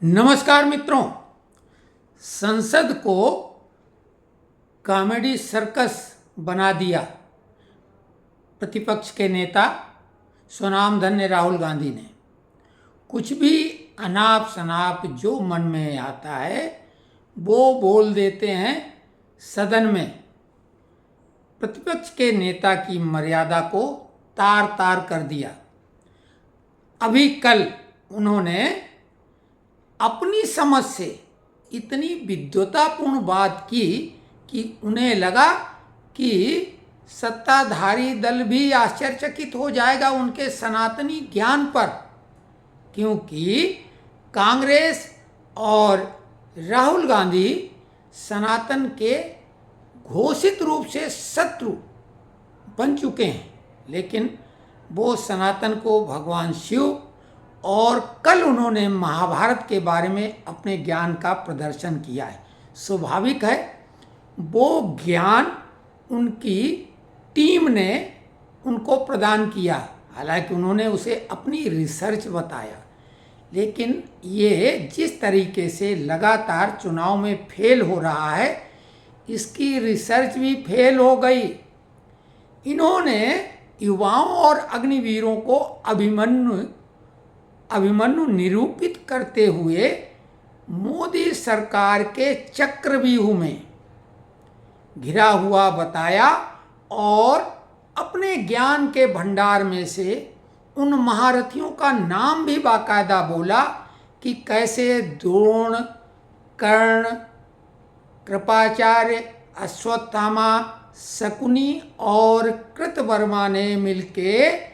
नमस्कार मित्रों। संसद को कॉमेडी सर्कस बना दिया प्रतिपक्ष के नेता स्वनामधन्य राहुल गांधी ने। कुछ भी अनाप शनाप जो मन में आता है वो बोल देते हैं सदन में। प्रतिपक्ष के नेता की मर्यादा को तार तार कर दिया। अभी कल उन्होंने अपनी समझ से इतनी विद्वतापूर्ण बात की कि उन्हें लगा कि सत्ताधारी दल भी आश्चर्यचकित हो जाएगा उनके सनातनी ज्ञान पर, क्योंकि कांग्रेस और राहुल गांधी सनातन के घोषित रूप से शत्रु बन चुके हैं। लेकिन वो सनातन को भगवान शिव और कल उन्होंने महाभारत के बारे में अपने ज्ञान का प्रदर्शन किया है। स्वाभाविक है वो ज्ञान उनकी टीम ने उनको प्रदान किया, हालांकि उन्होंने उसे अपनी रिसर्च बताया। लेकिन ये जिस तरीके से लगातार चुनाव में फेल हो रहा है, इसकी रिसर्च भी फेल हो गई। इन्होंने युवाओं और अग्निवीरों को अभिमन्यु निरूपित करते हुए मोदी सरकार के चक्रव्यूह में घिरा हुआ बताया और अपने ज्ञान के भंडार में से उन महारथियों का नाम भी बाकायदा बोला कि कैसे द्रोण, कर्ण, कृपाचार्य, अश्वत्थामा, शकुनी और कृतवर्मा ने मिलके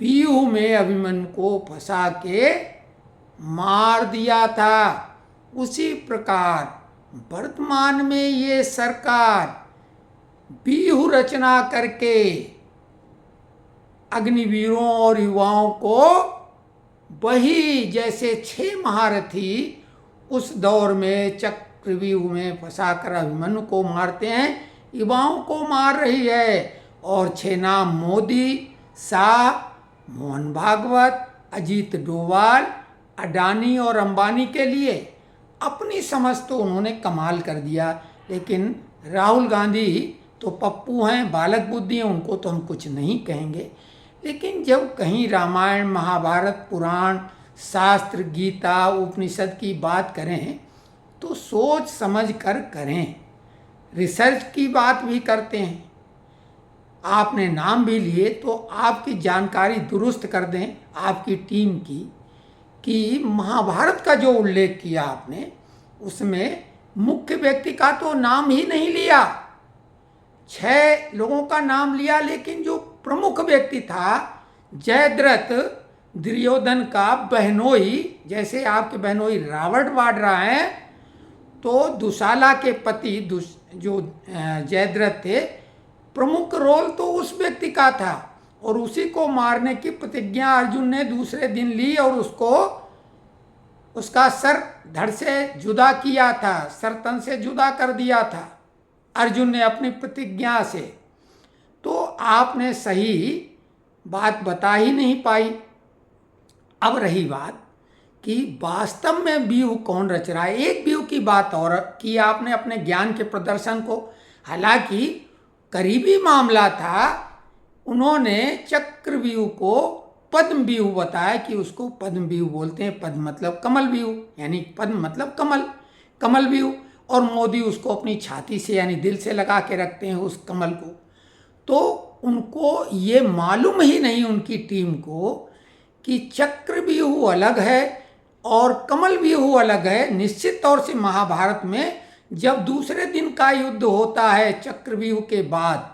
व्यूह में अभिमन्यु को फंसा के मार दिया था। उसी प्रकार वर्तमान में ये सरकार व्यूह रचना करके अग्निवीरों और युवाओं को वही जैसे 6 महारथी उस दौर में चक्रव्यूह में फंसाकर अभिमन्यु को मारते हैं, युवाओं को मार रही है। और 6 नाम मोदी, शाह, मोहन भागवत, अजीत डोभाल, अडानी और अंबानी के लिए अपनी समझ तो उन्होंने कमाल कर दिया। लेकिन राहुल गांधी तो पप्पू हैं, बालक बुद्धि हैं, उनको तो हम कुछ नहीं कहेंगे। लेकिन जब कहीं रामायण, महाभारत, पुराण, शास्त्र, गीता, उपनिषद की बात करें तो सोच समझ कर करें। रिसर्च की बात भी करते हैं। आपने नाम भी लिए तो आपकी जानकारी दुरुस्त कर दें आपकी टीम की कि महाभारत का जो उल्लेख किया आपने उसमें मुख्य व्यक्ति का तो नाम ही नहीं लिया। 6 लोगों का नाम लिया, लेकिन जो प्रमुख व्यक्ति था जयद्रथ, दुर्योधन का बहनोई, जैसे आपके बहनोई रावण वाड्रा हैं तो दुशाला के पति जो जयद्रथ थे, प्रमुख रोल तो उस व्यक्ति का था और उसी को मारने की प्रतिज्ञा अर्जुन ने दूसरे दिन ली और उसका सर धड़ से जुदा किया था, सर तन से जुदा कर दिया था अर्जुन ने अपनी प्रतिज्ञा से। तो आपने सही बात बता ही नहीं पाई। अब रही बात कि वास्तव में व्यूह कौन रच रहा है। एक व्यूह की बात और की आपने अपने ज्ञान के प्रदर्शन को, हालांकि करीबी मामला था। उन्होंने चक्रव्यूह को पद्म व्यूह बताया कि उसको पद्म व्यूह बोलते हैं। पद्म मतलब कमल व्यूह, यानी पद्म मतलब कमल व्यूह। और मोदी उसको अपनी छाती से यानी दिल से लगा के रखते हैं उस कमल को। तो उनको ये मालूम ही नहीं, उनकी टीम को, कि चक्रव्यूह अलग है और कमल व्यूह अलग है। निश्चित तौर से महाभारत में जब दूसरे दिन का युद्ध होता है चक्रव्यूह के बाद,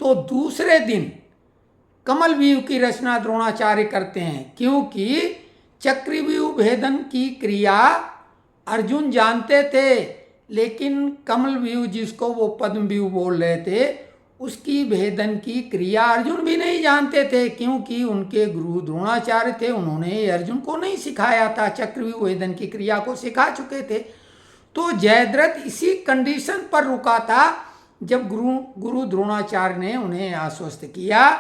तो दूसरे दिन कमल व्यूह की रचना द्रोणाचार्य करते हैं, क्योंकि चक्रव्यूह भेदन की क्रिया अर्जुन जानते थे, लेकिन कमल व्यूह जिसको वो पद्म व्यूह बोल रहे थे उसकी भेदन की क्रिया अर्जुन भी नहीं जानते थे, क्योंकि उनके गुरु द्रोणाचार्य थे। उन्होंने अर्जुन को नहीं सिखाया था, चक्रव्यूह भेदन की क्रिया को सिखा चुके थे। तो जयद्रथ इसी कंडीशन पर रुका था जब गुरु द्रोणाचार्य ने उन्हें आश्वस्त किया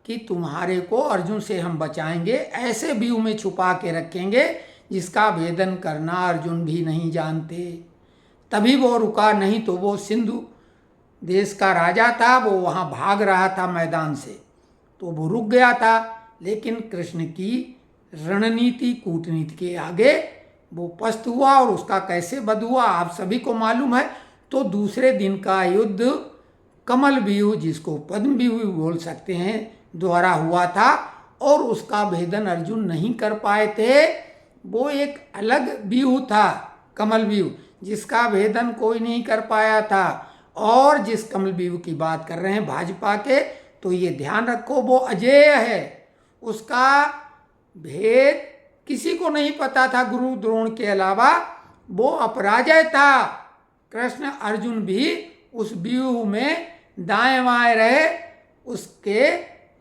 कि तुम्हारे को अर्जुन से हम बचाएंगे, ऐसे व्यू में छुपा के रखेंगे जिसका भेदन करना अर्जुन भी नहीं जानते। तभी वो रुका, नहीं तो वो सिंधु देश का राजा था, वो वहाँ भाग रहा था मैदान से, तो वो रुक गया था। लेकिन कृष्ण की रणनीति कूटनीति के आगे वो पस्त हुआ और उसका कैसे वध हुआ आप सभी को मालूम है। तो दूसरे दिन का युद्ध कमल व्यूह, जिसको पद्म व्यूह बोल सकते हैं, द्वारा हुआ था और उसका भेदन अर्जुन नहीं कर पाए थे। वो एक अलग व्यूह था कमल व्यूह, जिसका भेदन कोई नहीं कर पाया था। और जिस कमल व्यूह की बात कर रहे हैं भाजपा के, तो ये ध्यान रखो वो अजेय है, उसका भेद किसी को नहीं पता था गुरु द्रोण के अलावा, वो अपराजय था। कृष्ण अर्जुन भी उस व्यूह में दाएं बाएं रहे, उसके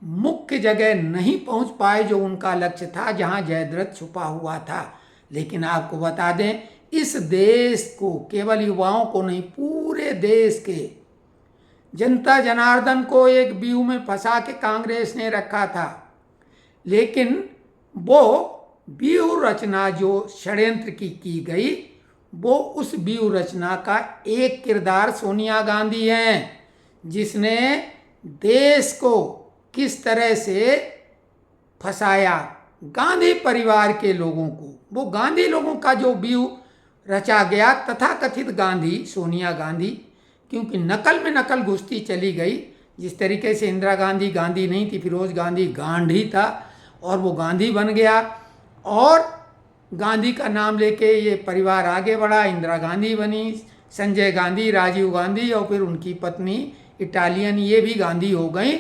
मुख्य जगह नहीं पहुंच पाए जो उनका लक्ष्य था, जहां जयद्रथ छुपा हुआ था। लेकिन आपको बता दें, इस देश को, केवल युवाओं को नहीं, पूरे देश के जनता जनार्दन को एक व्यूह में फंसा के कांग्रेस ने रखा था। लेकिन वो व्यूह रचना जो षड्यंत्र की गई, वो उस व्यूह रचना का एक किरदार सोनिया गांधी हैं, जिसने देश को किस तरह से फंसाया, गांधी परिवार के लोगों को। वो गांधी लोगों का जो व्यूह रचा गया, तथाकथित गांधी, सोनिया गांधी, क्योंकि नकल में नकल घुसती चली गई। जिस तरीके से इंदिरा गांधी गांधी नहीं थी, फिरोज गांधी गांधी था और वो गांधी बन गया, और गांधी का नाम लेके ये परिवार आगे बढ़ा, इंदिरा गांधी बनी, संजय गांधी, राजीव गांधी और फिर उनकी पत्नी इटालियन, ये भी गांधी हो गई।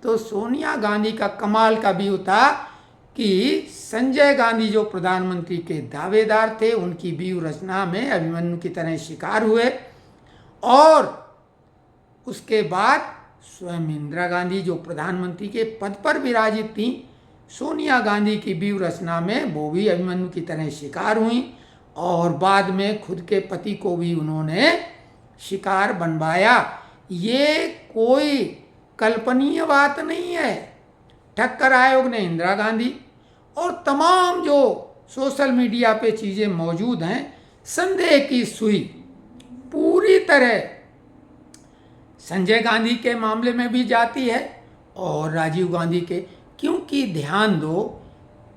तो सोनिया गांधी का कमाल का व्यू था कि संजय गांधी जो प्रधानमंत्री के दावेदार थे, उनकी व्यू रचना में अभिमन्यु की तरह शिकार हुए, और उसके बाद स्वयं इंदिरा गांधी जो प्रधानमंत्री के पद पर विराजित थी, सोनिया गांधी की व्यू रचना में वो भी अभिमन्यु की तरह शिकार हुई, और बाद में खुद के पति को भी उन्होंने शिकार बनवाया। ये कोई कल्पनीय बात नहीं है। ठक्कर आयोग ने इंदिरा गांधी, और तमाम जो सोशल मीडिया पे चीज़ें मौजूद हैं, संदेह की सुई पूरी तरह संजय गांधी के मामले में भी जाती है और राजीव गांधी के। क्योंकि ध्यान दो,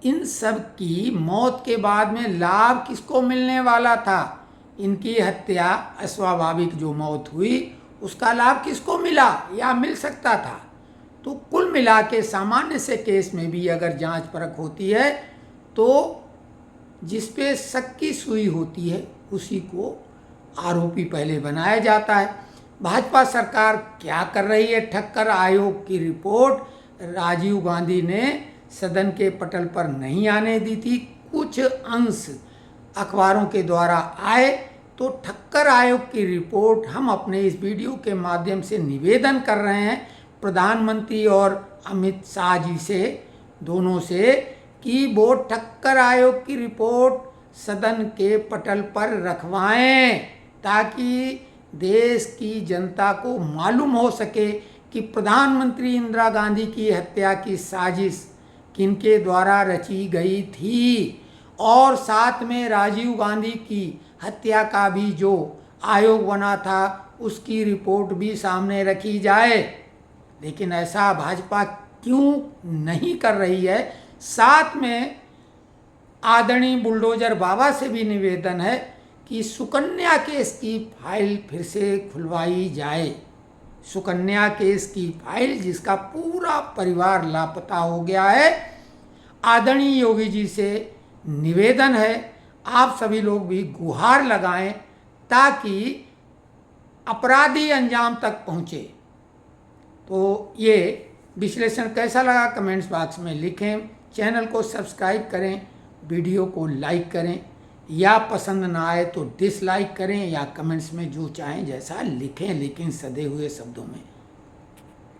इन सब की मौत के बाद में लाभ किसको मिलने वाला था? इनकी हत्या, अस्वाभाविक जो मौत हुई, उसका लाभ किसको मिला या मिल सकता था? तो कुल मिला के सामान्य से केस में भी अगर जांच परख होती है, तो जिस पे शक की सुई होती है उसी को आरोपी पहले बनाया जाता है। भाजपा सरकार क्या कर रही है? ठक्कर आयोग की रिपोर्ट राजीव गांधी ने सदन के पटल पर नहीं आने दी थी, कुछ अंश अखबारों के द्वारा आए। तो ठक्कर आयोग की रिपोर्ट हम अपने इस वीडियो के माध्यम से निवेदन कर रहे हैं प्रधानमंत्री और अमित शाह जी से, दोनों से, कि वो ठक्कर आयोग की रिपोर्ट सदन के पटल पर रखवाएं, ताकि देश की जनता को मालूम हो सके कि प्रधानमंत्री इंदिरा गांधी की हत्या की साजिश किनके द्वारा रची गई थी, और साथ में राजीव गांधी की हत्या का भी जो आयोग बना था उसकी रिपोर्ट भी सामने रखी जाए। लेकिन ऐसा भाजपा क्यों नहीं कर रही है? साथ में आदरणीय बुलडोजर बाबा से भी निवेदन है कि सुकन्या केस की फाइल फिर से खुलवाई जाए। सुकन्या केस की फाइल, जिसका पूरा परिवार लापता हो गया है। आदरणीय योगी जी से निवेदन है, आप सभी लोग भी गुहार लगाएं ताकि अपराधी अंजाम तक पहुँचे। तो ये विश्लेषण कैसा लगा कमेंट्स बॉक्स में लिखें। चैनल को सब्सक्राइब करें, वीडियो को लाइक करें, या पसंद ना आए तो डिसलाइक करें, या कमेंट्स में जो चाहें जैसा लिखें, लेकिन सधे हुए शब्दों में।